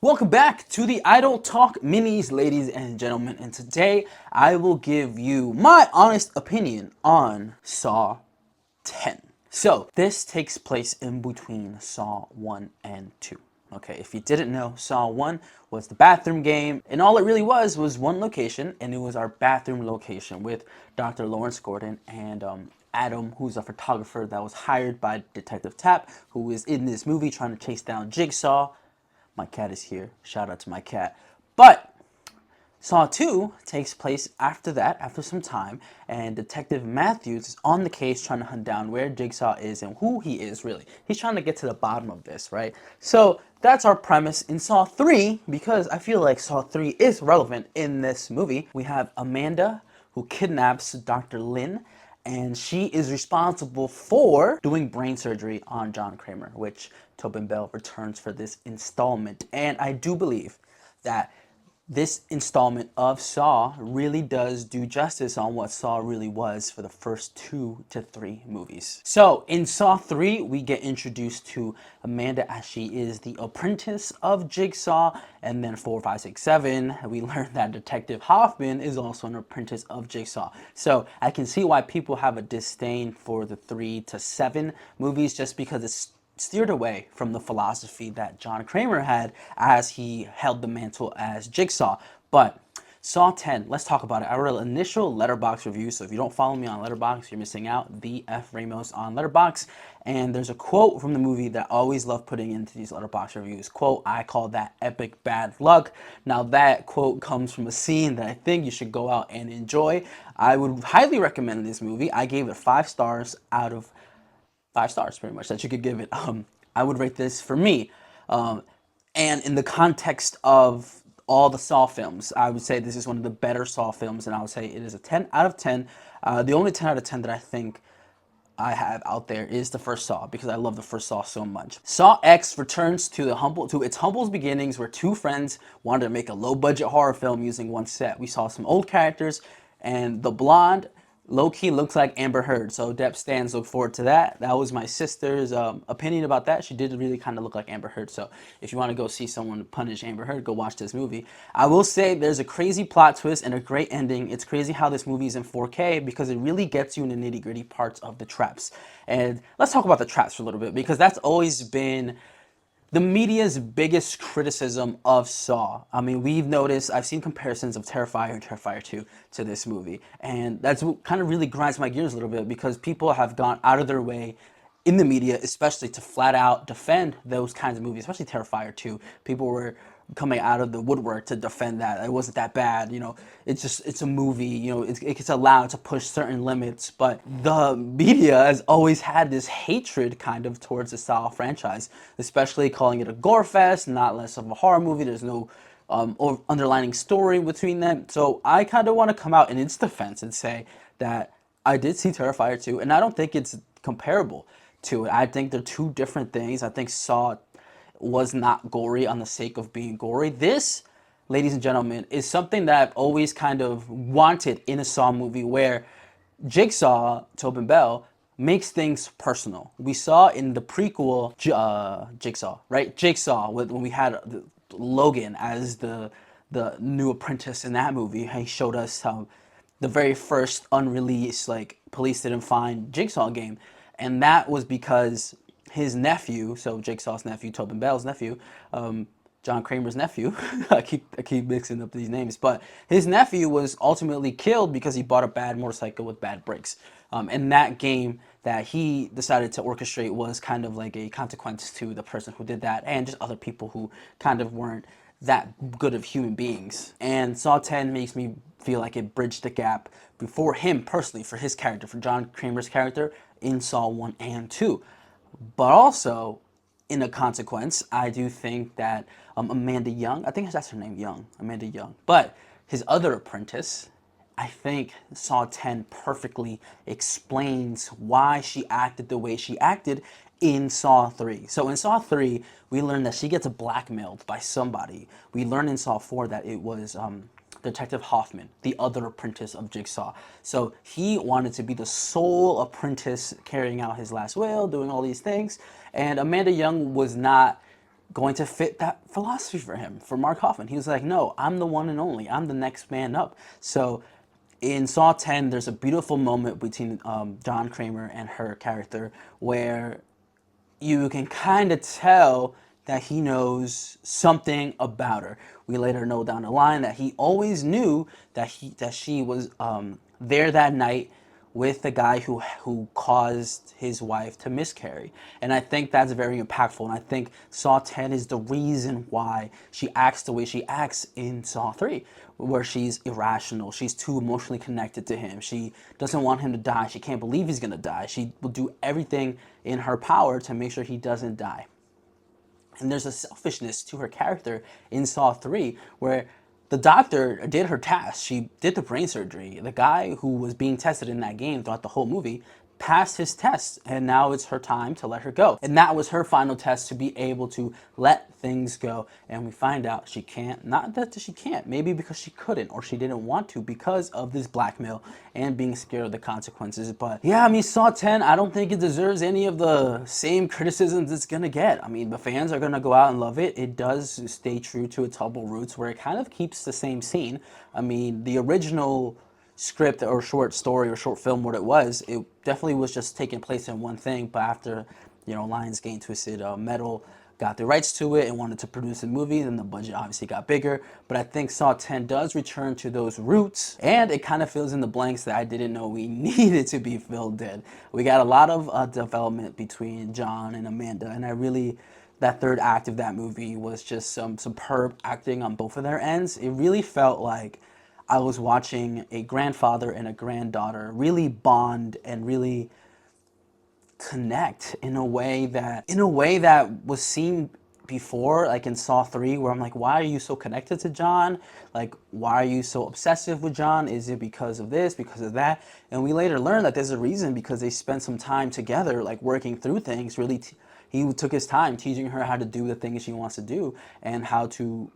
Welcome back to the Idol Talk Minis, ladies and gentlemen, and today I will give you my honest opinion on Saw 10. So, this takes place in between Saw 1 and 2. Okay, if you didn't know, Saw 1 was the bathroom game, and all it really was one location, and it was our bathroom location with Dr. Lawrence Gordon and Adam, who's a photographer that was hired by Detective Tapp, who is in this movie trying to chase down Jigsaw. My cat is here. Shout out to my cat. But Saw 2 takes place after that, after some time, and Detective Matthews is on the case trying to hunt down where Jigsaw is and who he is, really. He's trying to get to the bottom of this, right? So that's our premise in Saw 3, because I feel like Saw 3 is relevant in this movie. We have Amanda, who kidnaps Dr. Lin, and she is responsible for doing brain surgery on John Kramer, which Tobin Bell returns for this installment. And I do believe that this installment of Saw really does do justice on what Saw really was for the first 2 to 3 movies. So in Saw 3, we get introduced to Amanda as she is the apprentice of Jigsaw, and then 4, 5, 6, 7, we learn that Detective Hoffman is also an apprentice of Jigsaw. So I can see why people have a disdain for the 3 to 7 movies, just because it's steered away from the philosophy that John Kramer had as he held the mantle as Jigsaw. But Saw 10, let's talk about it. I wrote an initial Letterboxd review, so if you don't follow me on Letterboxd, you're missing out. The F Ramos on Letterboxd. And there's a quote from the movie that I always love putting into these Letterboxd reviews. Quote, I call that epic bad luck. Now that quote comes from a scene that I think you should go out and enjoy. I would highly recommend this movie. I gave it 5 stars out of 5 stars, pretty much, that you could give it. I would rate this for me. Um, and in the context of all the Saw films, I would say this is one of the better Saw films, and I would say it is a 10 out of 10. The only 10 out of 10 that I think I have out there is the first Saw, because I love the first Saw so much. Saw X returns to its humble beginnings, where 2 friends wanted to make a low-budget horror film using one set. We saw some old characters, and the blonde low-key looks like Amber Heard, so Dep stands look forward to that. That was my sister's opinion about that. She did really kind of look like Amber Heard, so if you want to go see someone punish Amber Heard, go watch this movie. I will say there's a crazy plot twist and a great ending. It's crazy how this movie is in 4K, because it really gets you in the nitty-gritty parts of the traps. And let's talk about the traps for a little bit, because that's always been the media's biggest criticism of Saw. I mean, I've seen comparisons of Terrifier and Terrifier 2 to this movie. And that's what kind of really grinds my gears a little bit, because people have gone out of their way in the media, especially to flat out defend those kinds of movies, especially Terrifier 2. People were coming out of the woodwork to defend that. It wasn't that bad, it's a movie, it's allowed to push certain limits. But the media has always had this hatred kind of towards the Saw franchise, especially calling it a gore fest, not less of a horror movie. There's no underlining story between them. So I kind of want to come out in its defense and say that I did see Terrifier 2, and I don't think it's comparable to it. I think they're 2 different things. I think Saw was not gory on the sake of being gory. This, ladies and gentlemen, is something that I've always kind of wanted in a Saw movie, where Jigsaw, Tobin Bell, makes things personal. We saw in the prequel Jigsaw, right? Jigsaw, when we had Logan as the new apprentice in that movie. He showed us how the very first unreleased, like, police didn't find Jigsaw game, and that was because his nephew, so Jigsaw's nephew, Tobin Bell's nephew, John Kramer's nephew. I keep mixing up these names, but his nephew was ultimately killed because he bought a bad motorcycle with bad brakes. And that game that he decided to orchestrate was kind of like a consequence to the person who did that, and just other people who kind of weren't that good of human beings. And Saw 10 makes me feel like it bridged the gap before him personally, for his character, for John Kramer's character in Saw 1 and 2. But also, in a consequence, I do think that Amanda Young, I think that's her name, Amanda Young. But his other apprentice, I think Saw 10 perfectly explains why she acted the way she acted in Saw 3. So in Saw 3, we learned that she gets blackmailed by somebody. We learned in Saw 4 that it was Detective Hoffman, the other apprentice of Jigsaw. So he wanted to be the sole apprentice, carrying out his last will, doing all these things. And Amanda Young was not going to fit that philosophy for him, for Mark Hoffman. He was like, no, I'm the one and only. I'm the next man up. So in Saw 10, there's a beautiful moment between John Kramer and her character where you can kind of tell that he knows something about her. We later know down the line that he always knew that she was there that night with the guy who caused his wife to miscarry. And I think that's very impactful. And I think Saw 10 is the reason why she acts the way she acts in Saw 3, where she's irrational. She's too emotionally connected to him. She doesn't want him to die. She can't believe he's going to die. She will do everything in her power to make sure he doesn't die. And there's a selfishness to her character in Saw 3 where the doctor did her task. She did the brain surgery. The guy who was being tested in that game throughout the whole movie passed his test, and now it's her time to let her go. And that was her final test, to be able to let things go. And we find out she can't. Not that she can't, maybe because she couldn't or she didn't want to because of this blackmail and being scared of the consequences. But yeah, I mean, Saw 10, I don't think it deserves any of the same criticisms it's gonna get. I mean, the fans are gonna go out and love it. It does stay true to its humble roots where it kind of keeps the same scene. I mean, the original script or short story or short film, what it was, it definitely was just taking place in one thing. But after, Lionsgate, Twisted Metal got the rights to it and wanted to produce a movie, then the budget obviously got bigger. But I think Saw 10 does return to those roots, and it kind of fills in the blanks that I didn't know we needed to be filled in. We got a lot of development between John and Amanda, and that third act of that movie was just some superb acting on both of their ends. It really felt like I was watching a grandfather and a granddaughter really bond and really connect in a way that was seen before, like in Saw 3, where I'm like, why are you so connected to John? Like, why are you so obsessive with John? Is it because of this, because of that? And we later learned that there's a reason, because they spent some time together, like working through things. Really, he took his time teaching her how to do the things she wants to do and how to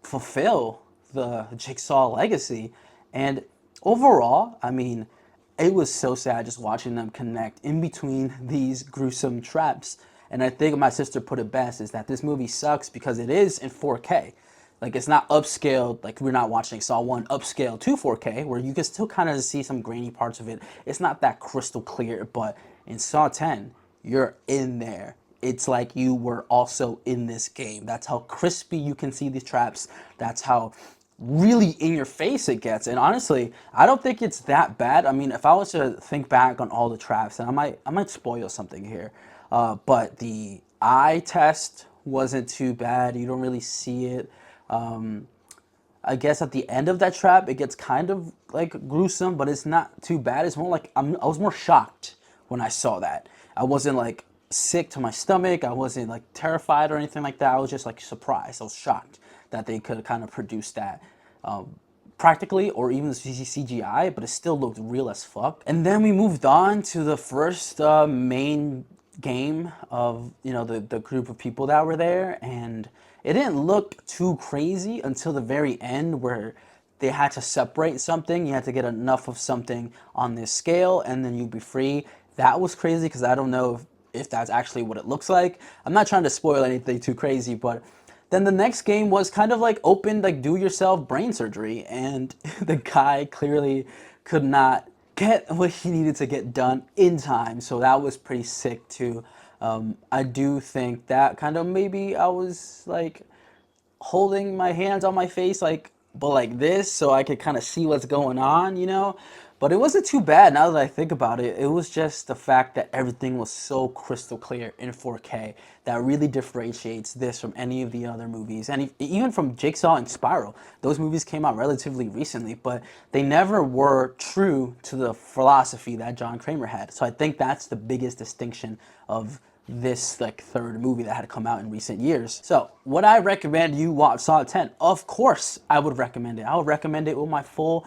fulfill the Jigsaw legacy. And overall, I mean, it was so sad just watching them connect in between these gruesome traps. And I think my sister put it best, is that this movie sucks because it is in 4K. Like, it's not upscaled, like we're not watching Saw 1 upscaled to 4K, where you can still kind of see some grainy parts of it. It's not that crystal clear, but in Saw 10, you're in there. It's like you were also in this game. That's how crispy you can see these traps. That's how really in your face it gets. And honestly, I don't think it's that bad. I mean, if I was to think back on all the traps, and I might spoil something here, but the eye test wasn't too bad. You don't really see it. I guess at the end of that trap, it gets kind of like gruesome, but it's not too bad. It's more like I was more shocked when I saw that. I wasn't like sick to my stomach. I wasn't like terrified or anything like that. I was just like surprised. I was shocked that they could kind of produce that practically or even CGI, but it still looked real as fuck. And then we moved on to the first main game of the group of people that were there, and it didn't look too crazy until the very end, where they had to separate something. You had to get enough of something on this scale and then you'd be free. That was crazy because I don't know if that's actually what it looks like. I'm not trying to spoil anything too crazy, but then the next game was kind of like open, like do yourself brain surgery, and the guy clearly could not get what he needed to get done in time. So that was pretty sick too. I do think that kind of maybe I was like holding my hands on my face, like, but like this, so I could kind of see what's going on. But it wasn't too bad now that I think about it. It was just the fact that everything was so crystal clear in 4K that really differentiates this from any of the other movies. And even from Jigsaw and Spiral, those movies came out relatively recently, but they never were true to the philosophy that John Kramer had. So I think that's the biggest distinction of this like third movie that had come out in recent years. So would I recommend you watch Saw 10? Of course I would recommend it. I would recommend it with my full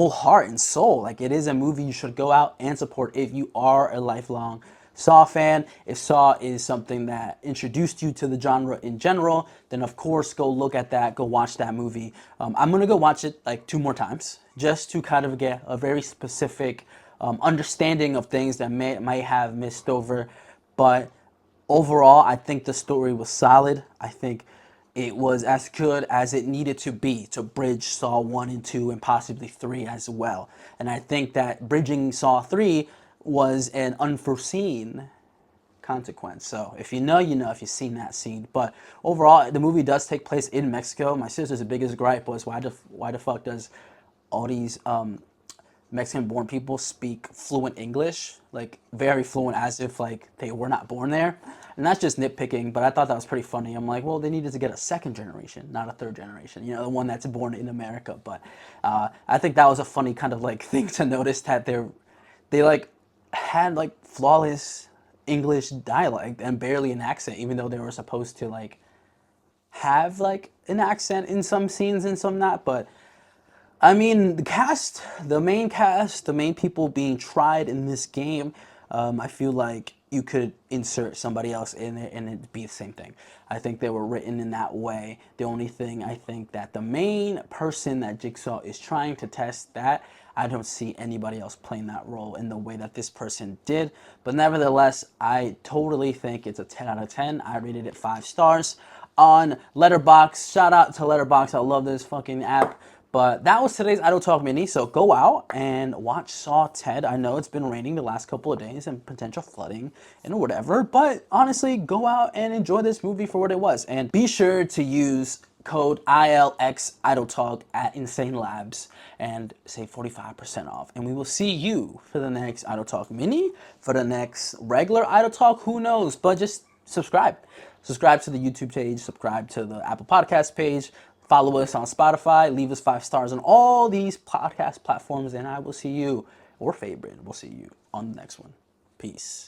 heart and soul. Like, it is a movie you should go out and support if you are a lifelong Saw fan. If Saw is something that introduced you to the genre in general, then of course go look at that, go watch that movie. I'm gonna go watch it like 2 more times just to kind of get a very specific understanding of things that might have missed over. But Overall, I think the story was solid. I think it was as good as it needed to be to bridge Saw 1 and 2 and possibly 3 as well. And I think that bridging Saw 3 was an unforeseen consequence. So if you know, you know if you've seen that scene. But overall, the movie does take place in Mexico. My sister's biggest gripe was why the fuck does all these Mexican-born people speak fluent English, like very fluent, as if like they were not born there. And that's just nitpicking, but I thought that was pretty funny. I'm like, well, they needed to get a second generation, not a third generation. You know, the one that's born in America. But I think that was a funny kind of like thing to notice that they like had like flawless English dialect and barely an accent, even though they were supposed to like have like an accent in some scenes and some not. But I mean, the main people being tried in this game, I feel like you could insert somebody else in it and it'd be the same thing. I think they were written in that way. The only thing I think that the main person that Jigsaw is trying to test, that I don't see anybody else playing that role in the way that this person did. But nevertheless, I totally think it's a 10 out of 10. I rated it 5 stars on Letterboxd. Shout out to Letterboxd. I love this fucking app. But that was today's Idle Talk Mini. So go out and watch Saw Ted. I know it's been raining the last couple of days and potential flooding and whatever. But honestly, go out and enjoy this movie for what it was. And be sure to use code ILX Idle Talk at Insane Labs and save 45% off. And we will see you for the next Idle Talk Mini, for the next regular Idle Talk. Who knows? But just subscribe. Subscribe to the YouTube page, subscribe to the Apple Podcast page, follow us on Spotify, leave us 5 stars on all these podcast platforms, and I will see you, or favorite, we'll see you on the next one. Peace.